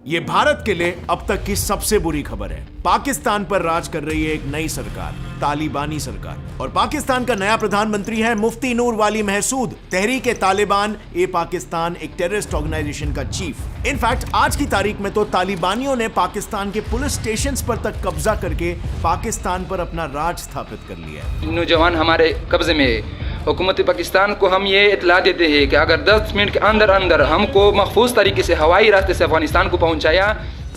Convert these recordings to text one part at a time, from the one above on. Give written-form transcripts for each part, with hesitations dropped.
ये भारत के लिए अब तक की सबसे बुरी खबर है। पाकिस्तान पर राज कर रही है एक नई सरकार, तालिबानी सरकार, और पाकिस्तान का नया प्रधानमंत्री है मुफ्ती नूर वाली महसूद, तहरीक तालिबान ए पाकिस्तान, एक टेररिस्ट ऑर्गेनाइजेशन का चीफ। इनफैक्ट आज की तारीख में तो तालिबानियों ने पाकिस्तान के पुलिस स्टेशंस पर तक कब्जा करके पाकिस्तान पर अपना राज स्थापित कर लिया है। नौजवान हमारे कब्जे में है। हुकूमत पाकिस्तान को हम ये इतला देते हैं कि अगर 10 मिनट के अंदर अंदर हमको महफूज तरीके से हवाई रास्ते से अफगानिस्तान को पहुंचाया।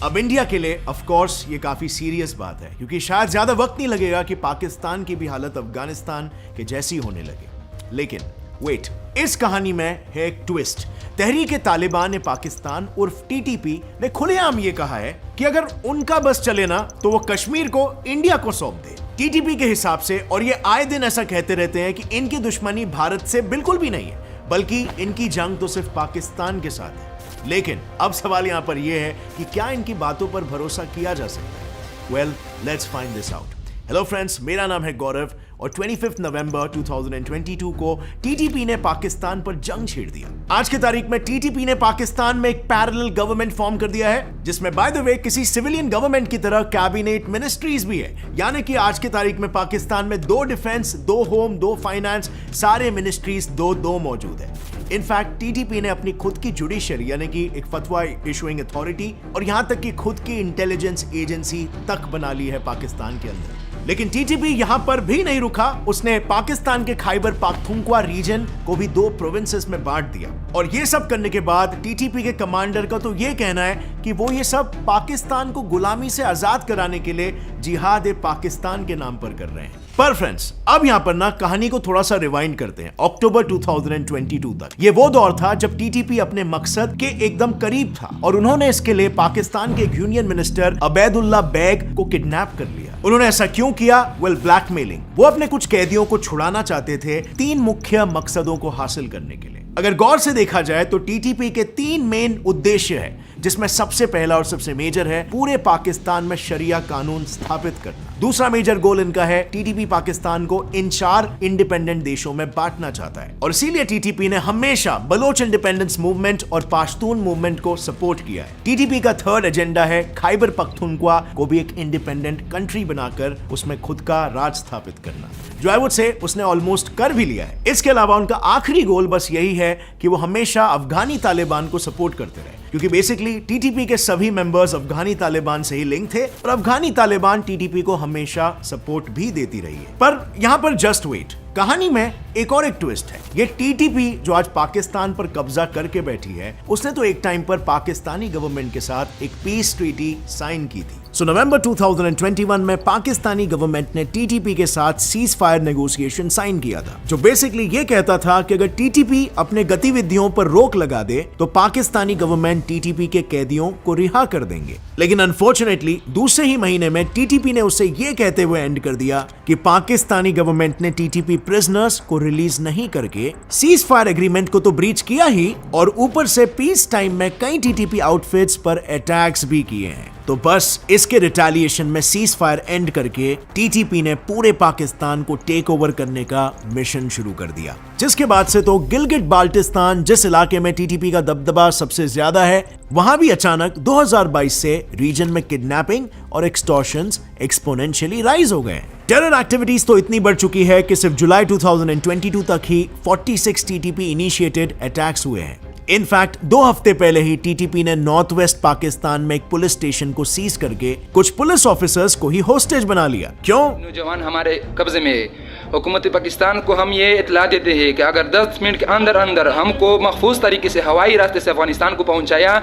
अब इंडिया के लिए ऑफ कोर्स ये काफी सीरियस बात है, क्योंकि शायद ज्यादा वक्त नहीं लगेगा कि पाकिस्तान की भी हालत अफगानिस्तान के जैसी होने लगे। लेकिन वेट, इस कहानी में है एक ट्विस्ट। तहरीक तालिबान पाकिस्तान उर्फ टीटीपी ने खुलेआम ये कहा है कि अगर उनका बस चले ना तो वो कश्मीर को इंडिया को सौंप दे। टीटीपी के हिसाब से, और ये आए दिन ऐसा कहते रहते हैं कि इनकी दुश्मनी भारत से बिल्कुल भी नहीं है, बल्कि इनकी जंग तो सिर्फ पाकिस्तान के साथ है। लेकिन अब सवाल यहां पर यह है कि क्या इनकी बातों पर भरोसा किया जा सकता है? Well, let's find this out. Hello friends, मेरा नाम है गौरव और 25 नवंबर 2022 को टीटीपी ने पाकिस्तान पर जंग छेड़ दिया। आज की तारीख में टीटीपी ने पाकिस्तान में एक पैरेलल गवर्नमेंट फॉर्म कर दिया है, जिसमें बाय द वे किसी सिविलियन गवर्नमेंट की तरह कैबिनेट मिनिस्ट्रीज भी है। यानी कि आज की तारीख में पाकिस्तान में 2 डिफेंस, 2 होम, 2 फाइनेंस, सारे मिनिस्ट्रीज दो मौजूद है। इनफैक्ट टीटीपी ने अपनी खुद की जुडिशरी यानी कि एक फतवा इशुइंग अथॉरिटी और यहां तक कि खुद की इंटेलिजेंस एजेंसी तक बना ली है पाकिस्तान के अंदर। लेकिन टीटीपी यहां पर भी नहीं रुका, उसने पाकिस्तान के खैबर पख्तूनख्वा रीजन को भी 2 प्रोविंसेस में बांट दिया। और ये सब करने के बाद टीटीपी के कमांडर का तो ये कहना है कि वो ये सब पाकिस्तान को गुलामी से आजाद कराने के लिए जिहाद ए पाकिस्तान के नाम पर कर रहे हैं। पर फ्रेंड्स, अब यहां पर ना कहानी को थोड़ा सा रिवाइंड करते हैं अक्टूबर 2022 तक। ये वो दौर था जब टीटीपी अपने मकसद के एकदम करीब था और उन्होंने इसके लिए पाकिस्तान के एक यूनियन मिनिस्टर अबैदुल्ला बैग को किडनैप कर लिया। उन्होंने ऐसा क्यों किया? Well, blackmailing. वो अपने कुछ कैदियों को छुड़ाना चाहते थे 3 मुख्य मकसदों को हासिल करने के लिए। अगर गौर से देखा जाए तो टीटीपी के 3 मेन उद्देश्य है, जिसमें सबसे पहला और सबसे मेजर है पूरे पाकिस्तान में शरिया कानून स्थापित करना। दूसरा मेजर गोल इनका है टीटीपी पाकिस्तान को इन 4 इंडिपेंडेंट देशों में बांटना चाहता है, और इसीलिए टीटीपी ने हमेशा बलोच इंडिपेंडेंस मूवमेंट और पाश्तून मूवमेंट को सपोर्ट किया है। टीटीपी का 3rd एजेंडा है खैबर पख्तूनख्वा को भी एक इंडिपेंडेंट कंट्री बनाकर उसमें खुद का राज स्थापित करना, जो आई वुड से उसने ऑलमोस्ट कर भी लिया है। इसके अलावा उनका आखिरी गोल बस यही है कि वो हमेशा अफगानी तालिबान को सपोर्ट करते रहे, क्योंकि बेसिकली टीटीपी के सभी मेंबर्स अफगानी तालिबान से ही लिंक थे और अफगानी तालिबान टीटीपी को हमेशा सपोर्ट भी देती रही है। पर यहां पर जस्ट वेट, कहानी में एक और एक ट्विस्ट है। ये टीटीपी जो आज पाकिस्तान पर कब्जा करके बैठी है, उसने तो एक टाइम पर पाकिस्तानी गवर्नमेंट के साथ एक पीस ट्रीटी साइन की थी। सो नवंबर 2021 में पाकिस्तानी गवर्नमेंट ने टीटीपी के साथ सीज फायर नेगोशिएशन साइन किया था, जो बेसिकली ये कहता था कि अगर टीटीपी अपने गतिविधियों पर रोक लगा दे तो पाकिस्तानी गवर्नमेंट टीटीपी के कैदियों को रिहा कर देंगे। लेकिन अनफॉर्चुनेटली दूसरे ही महीने में टीटीपी ने उसे ये कहते हुए एंड कर दिया कि पाकिस्तानी गवर्नमेंट ने टीटीपी प्रिजनर्स को रिलीज नहीं करके सीज फायर एग्रीमेंट को तो ब्रीच किया ही, और ऊपर से पीस टाइम में कई टीटीपी आउटफिट्स पर अटैक्स भी किए हैं। तो बस इसके रिटेलिएशन में सीज फायर एंड करके टीटीपी ने पूरे पाकिस्तान को टेक ओवर करने का मिशन शुरू कर दिया, जिसके बाद से तो गिलगिट बाल्टिस्तान, जिस इलाके में टीटीपी का दबदबा सबसे ज्यादा है, वहां भी अचानक 2022 से रीजन में किडनैपिंग और एक्सटॉर्शंस एक्सपोनेंशियली राइज हो गए। टेरर एक्टिविटीज तो इतनी बढ़ चुकी है कि सिर्फ जुलाई 2022 तक ही 46 टीटीपी इनिशिएटेड अटैक्स हुए हैं। इनफैक्ट 2 हफ्ते पहले ही टीटीपी ने नॉर्थ वेस्ट पाकिस्तान में एक पुलिस स्टेशन को सीज करके कुछ पुलिस ऑफिसर्स को ही होस्टेज बना लिया। क्यों? नौजवान हमारे कब्जे में है। हुकूमत पाकिस्तान को हम ये इतला देते हैं कि अगर 10 मिनट के अंदर अंदर हमको महफूज तरीके से हवाई रास्ते से अफगानिस्तान को पहुंचाया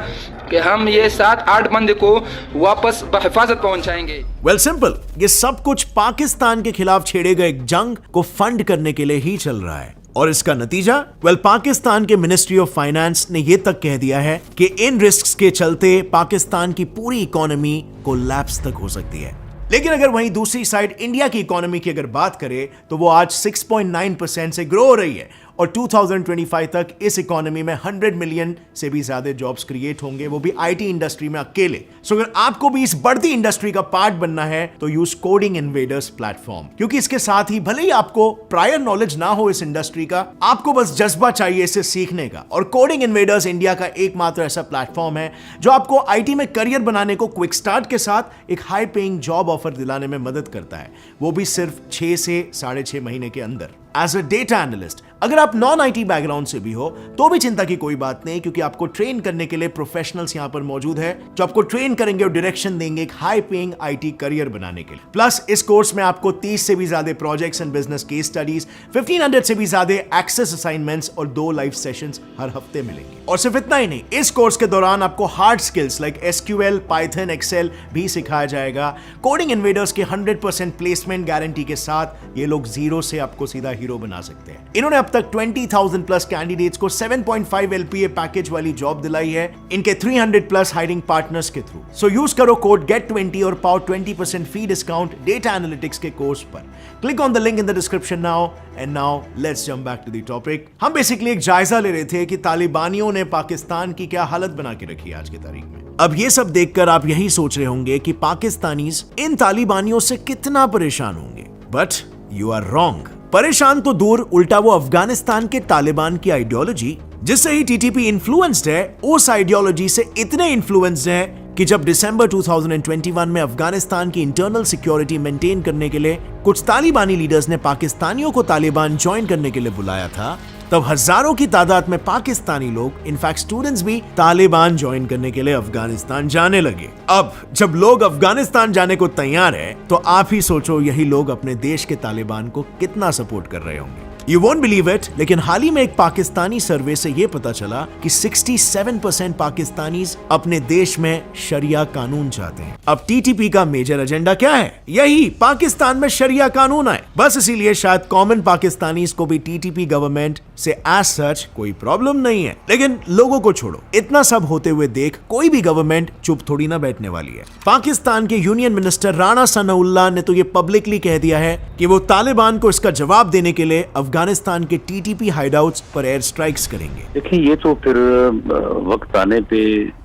कि हम ये 7-8 बंदे को वापस बहिफाजत पहुंचाएंगे। वेल सिंपल, ये सब कुछ पाकिस्तान के खिलाफ छेड़े गए जंग को फंड करने के लिए ही चल रहा है। और इसका नतीजा? वेल, पाकिस्तान के मिनिस्ट्री ऑफ फाइनेंस ने यह तक कह दिया है कि इन रिस्क्स के चलते पाकिस्तान की पूरी इकोनॉमी कोलैप्स तक हो सकती है। लेकिन अगर वहीं दूसरी साइड इंडिया की इकोनॉमी की अगर बात करें तो वो आज 6.9% से ग्रो हो रही है, और 2025 तक इस इकोनॉमी में 100 मिलियन से भी ज्यादा जॉब्स क्रिएट होंगे, वो भी आईटी इंडस्ट्री में अकेले। सो अगर आपको भी इस बढ़ती इंडस्ट्री का पार्ट बनना है तो यूज कोडिंग इन्वेडर्स प्लेटफॉर्म, क्योंकि इसके साथ ही भले ही आपको प्रायर नॉलेज ना हो इस इंडस्ट्री का, आपको बस जज्बा चाहिए इसे सीखने का। और कोडिंग इन्वेडर्स इंडिया का एकमात्र ऐसा प्लेटफॉर्म है जो आपको आईटी में करियर बनाने को क्विक स्टार्ट के साथ एक हाई पेइंग जॉब ऑफर दिलाने में मदद करता है, वो भी सिर्फ 6 से 6.5 महीने के अंदर। एज अ डेटा एनालिस्ट, अगर आप नॉन आईटी बैकग्राउंड से भी हो तो भी चिंता की कोई बात नहीं, क्योंकि आपको ट्रेन करने के लिए प्रोफेशनल्स यहां पर मौजूद है जो आपको ट्रेन करेंगे और डायरेक्शन देंगे एक हाई पेइंग आईटी करियर बनाने के लिए। प्लस इस कोर्स में आपको 30 से भी ज्यादा projects and business case studies, 1500 से भी ज्यादा एक्सेस असाइनमेंट्स और 2 लाइव सेशंस हर हफ्ते मिलेंगे। और सिर्फ इतना ही नहीं, इस कोर्स के दौरान आपको hard skills like SQL, Python, Excel भी सिखाया जाएगा। कोडिंग इन्वेडर्स के 100% प्लेसमेंट गारंटी के साथ ये लोग जीरो से आपको सीधा हीरो बना सकते हैं। इन्होंने अब तक 20,000 प्लस कैंडिडेट्स को 7.5 LPA पैकेज वाली जॉब दिलाई है इनके 300 प्लस हायरिंग पार्टनर्स के थ्रू। सो यूज करो कोड GET20 और पाओ 20% फी डिस्काउंट डेटा एनालिटिक्स के कोर्स पर। Click on the link in the description now and now let's jump back to the topic. हम बेसिकली एक जायजा ले रहे थे कि तालिबानियों ने पाकिस्तान की क्या हालत बना के रखी है आज की तारीख में। अब ये सब देखकर आप यही सोच रहे होंगे कि पाकिस्तानीज इन तालिबानियों से कितना परेशान होंगे, बट यू आर रॉन्ग। परेशान तो दूर, उल्टा वो अफगानिस्तान के तालिबान की आइडियोलॉजी जिससे ही टीटीपी इन्फ्लुएंस्ड है, उस आइडियोलॉजी से इतने इन्फ्लुएंस्ड है कि जब दिसंबर 2021 में अफगानिस्तान की इंटरनल सिक्योरिटी मेंटेन करने के लिए कुछ तालिबानी लीडर्स ने पाकिस्तानियों को तालिबान ज्वाइन करने के लिए बुलाया था, तब हजारों की तादाद में पाकिस्तानी लोग, इनफैक्ट स्टूडेंट्स भी तालिबान ज्वाइन करने के लिए अफगानिस्तान जाने लगे। अब जब लोग अफगानिस्तान जाने को तैयार हैं, तो आप ही सोचो यही लोग अपने देश के तालिबान को कितना सपोर्ट कर रहे होंगे। You won't believe it, लेकिन हाल ही में एक पाकिस्तानी सर्वे से यह पता चला कि 67% पाकिस्तानीज अपने देश में शरिया कानून चाहते हैं। अब टीटीपी का मेजर एजेंडा क्या है? यही पाकिस्तान में शरिया कानून आए। बस इसीलिए शायद कॉमन पाकिस्तानीज को भी टीटीपी गवर्नमेंट से एज सच कोई प्रॉब्लम नहीं है। लेकिन लोगों को छोड़ो, इतना सब होते हुए देख कोई भी गवर्नमेंट चुप थोड़ी ना बैठने वाली है। पाकिस्तान के यूनियन मिनिस्टर राणा सनाउल्लाह ने तो ये पब्लिकली कह दिया है कि वो तालिबान को इसका जवाब देने के लिए अफगानिस्तान के टीटीपी हाइडआउट्स पर एयर स्ट्राइक्स करेंगे। देखिए, ये तो फिर वक्त आने पे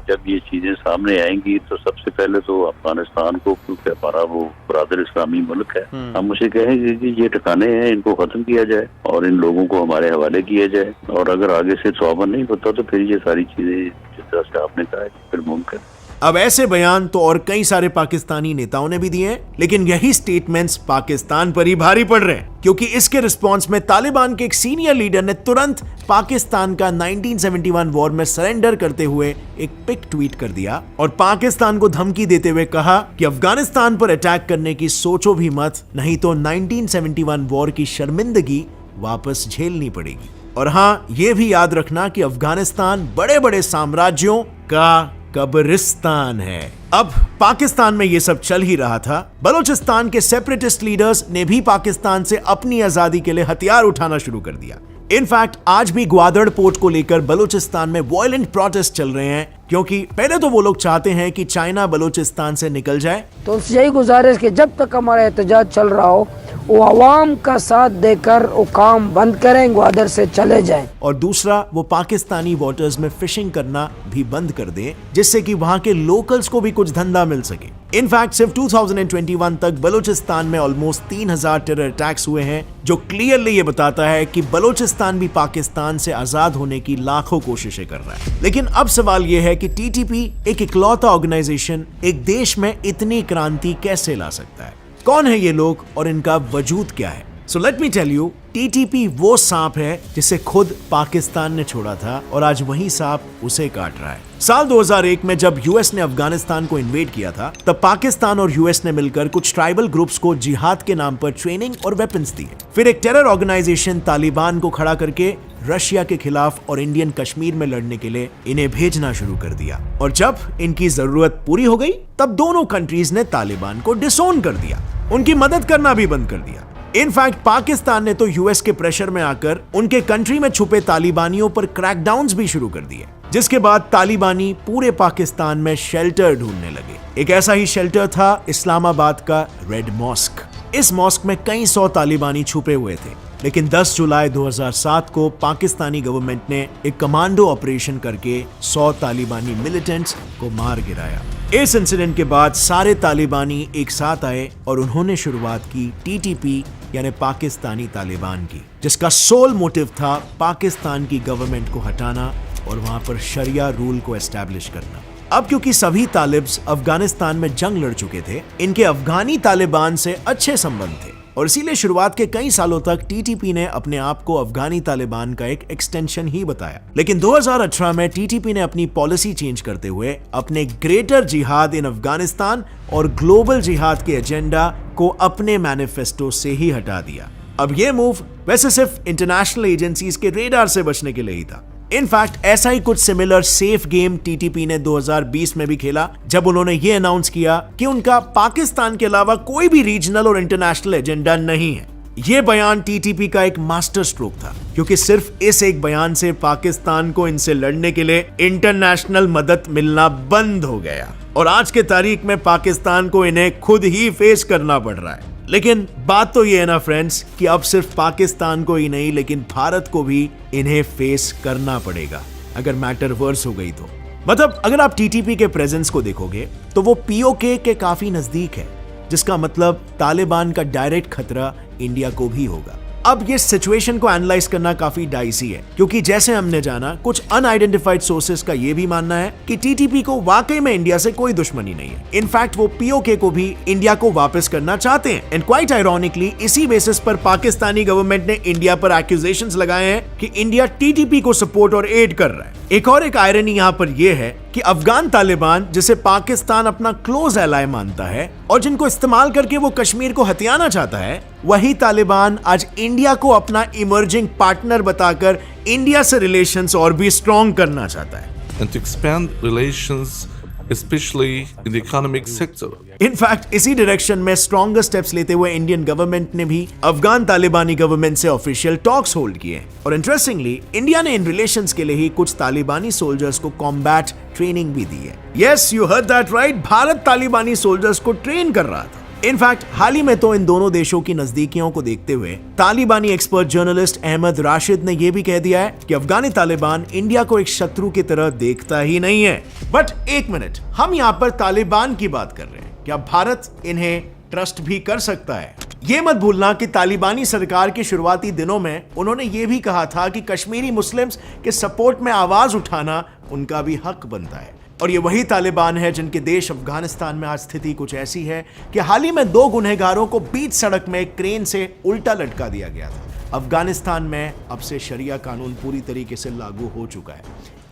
जब ये चीजें सामने आएंगी तो सबसे पहले तो अफगानिस्तान को, क्योंकि हमारा वो बरादर इस्लामी मुल्क है, हम उसे कहेंगे कि ये ठिकाने हैं, इनको खत्म किया जाए और इन लोगों को हमारे हवाले किया जाए। और अगर आगे से सौबन नहीं होता तो फिर ये सारी चीजें जिस तरह से आपने कहा फिर मुमकिन। अब ऐसे बयान तो और कई सारे पाकिस्तानी नेताओं ने भी दिए हैं, लेकिन यही स्टेटमेंट्स पाकिस्तान पर ही भारी पड़ रहे हैं, क्योंकि इसके रिस्पांस में तालिबान के एक सीनियर लीडर ने तुरंत पाकिस्तान का 1971 वॉर में सरेंडर करते हुए एक पिक ट्वीट कर दिया और पाकिस्तान को धमकी देते हुए कहा कि अफगानिस्तान पर अटैक करने की सोचो भी मत, नहीं तो 1971 वॉर की शर्मिंदगी वापस झेलनी पड़ेगी। और हाँ, ये भी याद रखना कि अफगानिस्तान बड़े बड़े साम्राज्यों का कब्रिस्तान है। अब पाकिस्तान में ये सब चल ही रहा था, बलूचिस्तान के सेपरेटिस्ट लीडर्स ने भी पाकिस्तान से अपनी आजादी के लिए हथियार उठाना शुरू कर दिया। इनफैक्ट आज भी ग्वादर पोर्ट को लेकर बलूचिस्तान में वायलेंट प्रोटेस्ट चल रहे हैं, क्योंकि पहले तो वो लोग चाहते हैं कि चाइना बलूचिस्तान से निकल जाए। तो उनसे यही गुजारिश कि जब तक हमारा एहतजाज चल रहा हो वो आवाम का साथ देकर वो काम बंद करें, ग्वादर से चले जाएं। और दूसरा, वो पाकिस्तानी वाटर्स में फिशिंग करना भी बंद कर दें, जिससे कि वहां के लोकल्स को भी कुछ धंधा मिल सके। इनफैक्ट सिर्फ 2021 तक बलूचिस्तान में ऑलमोस्ट 3000 टेरर अटैक्स हुए हैं, जो क्लियरली ये बताता है कि बलूचिस्तान भी पाकिस्तान से आजाद होने की लाखों कोशिशें कर रहा है। लेकिन अब सवाल यह है कि टीटीपी, एक इकलौता ऑर्गेनाइजेशन, एक देश में इतनी क्रांति कैसे ला सकता है? कौन है ये लोग और इनका वजूद क्या है? So let me tell you, TTP वो सांप है जिसे खुद पाकिस्तान ने छोड़ा था और आज वही सांप उसे काट रहा है। साल 2001 में जब यूएस ने अफगानिस्तान को इन्वेड किया था, तब पाकिस्तान और यूएस ने मिलकर कुछ ट्राइबल ग्रुप्स को जिहाद के नाम पर ट्रेनिंग और वेपन्स दिए। फिर एक टेरर ऑर्गेनाइजेशन तालिबान को खड़ा करके रशिया के खिलाफ और इंडियन कश्मीर में लड़ने के लिए इन्हें भेजना शुरू कर दिया। और जब इनकी जरूरत पूरी हो गई, तब दोनों कंट्रीज ने तालिबान को डिसोन कर दिया, उनकी मदद करना भी बंद कर दिया। इनफैक्ट पाकिस्तान ने तो यूएस के प्रेशर में आकर उनके कंट्री में छुपे तालिबानियों पर क्रैकडाउन्स भी शुरू कर दिए, जिसके बाद तालिबानी पूरे पाकिस्तान में शेल्टर ढूंढने लगे। एक ऐसा ही शेल्टर था इस्लामाबाद का रेड मॉस्क। इस मॉस्क में कई 100 तालिबानी छुपे हुए थे। लेकिन 10 जुलाई 2007 को पाकिस्तानी गवर्नमेंट ने एक कमांडो ऑपरेशन करके 100 तालिबानी मिलिटेंट्स को मार गिराया। इस इंसिडेंट के बाद सारे तालिबानी एक साथ आए और उन्होंने शुरुआत की टीटीपी यानी पाकिस्तानी तालिबान की, जिसका सोल मोटिव था पाकिस्तान की गवर्नमेंट को हटाना और वहां पर शरिया रूल को एस्टैब्लिश करना। अब क्योंकि सभी तालिब्स अफगानिस्तान में जंग लड़ चुके थे, इनके अफगानी तालिबान से अच्छे संबंध थे और इसीलिए शुरुआत के कई सालों तक टीटीपी ने अपने आप को अफगानी तालिबान का एक एक्सटेंशन ही बताया। लेकिन 2018 में टीटीपी ने अपनी पॉलिसी चेंज करते हुए अपने ग्रेटर जिहाद इन अफगानिस्तान और ग्लोबल जिहाद के एजेंडा को अपने मैनिफेस्टो से ही हटा दिया। अब यह मूव वैसे सिर्फ इंटरनेशनल एजेंसीज के रेडार से बचने के लिए ही था। इनफैक्ट ऐसा ही कुछ सिमिलर सेफ गेम टीटीपी ने 2020 में भी खेला, जब उन्होंने ये अनाउंस किया कि उनका पाकिस्तान के अलावा कोई भी रीजनल और इंटरनेशनल एजेंडा नहीं है। ये बयान टीटीपी का एक मास्टर स्ट्रोक था, क्योंकि सिर्फ इस एक बयान से पाकिस्तान को इनसे लड़ने के लिए इंटरनेशनल मदद मिलना बंद हो गया और आज के तारीख में पाकिस्तान को इन्हें खुद ही फेस करना पड़ रहा है। लेकिन बात तो ये है ना फ्रेंड्स कि अब सिर्फ पाकिस्तान को ही नहीं लेकिन भारत को भी इन्हें फेस करना पड़ेगा अगर मैटर वर्स हो गई तो। मतलब अगर आप टीटीपी के प्रेजेंस को देखोगे तो वो पीओके के काफी नजदीक है, जिसका मतलब तालिबान का डायरेक्ट खतरा इंडिया को भी होगा। अब ये सिचुएशन को एनालाइज करना काफी डाइसी है, क्योंकि जैसे हमने जाना कुछ अनआइडेंटिफाइड सोर्सेस का ये भी मानना है कि टीटीपी को वाकई में इंडिया से कोई दुश्मनी नहीं है। इनफैक्ट वो पीओके को भी इंडिया को वापस करना चाहते हैं। एंड क्वाइट आयरॉनिकली इसी बेसिस पर पाकिस्तानी गवर्नमेंट ने इंडिया पर एक्यूजेशंस लगाए हैं कि इंडिया टीटीपी को सपोर्ट और एड कर रहा है। एक आयरनी यहाँ पर यह है कि अफगान तालिबान, जिसे पाकिस्तान अपना क्लोज एलाय मानता है और जिनको इस्तेमाल करके वो कश्मीर को हथियाना चाहता है, वही तालिबान आज इंडिया को अपना इमर्जिंग पार्टनर बताकर इंडिया से रिलेशंस और भी स्ट्रॉन्ग करना चाहता है। And to expand relations, especially in the economic sector. In fact इसी डायरेक्शन में स्ट्रॉन्गर स्टेप्स लेते हुए इंडियन गवर्नमेंट ने भी अफगान तालिबानी गवर्नमेंट से ऑफिशियल टॉक्स होल्ड किए और इंटरेस्टिंगली इंडिया ने इन रिलेशंस के लिए ही कुछ तालिबानी सोल्जर्स को कॉम्बैट ट्रेनिंग भी दी है। Yes, you heard that right, Bharat तालिबानी सोल्जर्स को ट्रेन कर रहा था। इनफैक्ट हाल ही में तो इन दोनों देशों की नजदीकियों को देखते हुए तालिबानी एक्सपर्ट जर्नलिस्ट अहमद राशिद ने यह भी कह दिया है कि अफगानी तालिबान इंडिया को एक शत्रु की तरह देखता ही नहीं है। बट एक मिनट, हम यहाँ पर तालिबान की बात कर रहे हैं, क्या भारत इन्हें ट्रस्ट भी कर सकता है? ये मत भूलना कि तालिबानी सरकार के शुरुआती दिनों में उन्होंने ये भी कहा था कि कश्मीरी मुस्लिम्स के सपोर्ट में आवाज उठाना उनका भी हक बनता है। और ये वही तालिबान है जिनके देश अफगानिस्तान में आज स्थिति कुछ ऐसी है कि हाल ही में 2 गुनहगारों को बीच सड़क में क्रेन से उल्टा लटका दिया गया था। अफगानिस्तान में अब से शरिया कानून पूरी तरीके से लागू हो चुका है।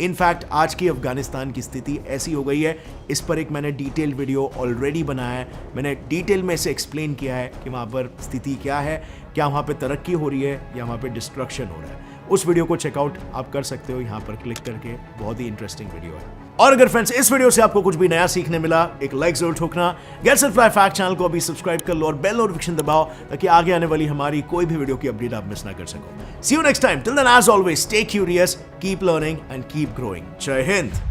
इनफैक्ट आज की अफगानिस्तान की स्थिति ऐसी हो गई है, इस पर एक मैंने डिटेल वीडियो ऑलरेडी बनाया है। मैंने डिटेल में से एक्सप्लेन किया है कि वहाँ पर स्थिति क्या है, क्या वहाँ पर तरक्की हो रही है या वहाँ पर डिस्ट्रक्शन हो रहा है। उस वीडियो को चेकआउट आप कर सकते हो यहाँ पर क्लिक करके, बहुत ही इंटरेस्टिंग वीडियो है। और अगर फ्रेंड्स इस वीडियो से आपको कुछ भी नया सीखने मिला, एक लाइक जरूर ठोकना। Gets it fly fact channel को अभी सब्सक्राइब कर लो और बेल नोटिफिकेशन दबाओ ताकि आगे आने वाली हमारी कोई भी वीडियो की अपडेट आप मिस ना कर सको। See you next time, till then as always stay curious, keep learning and keep growing. जय हिंद।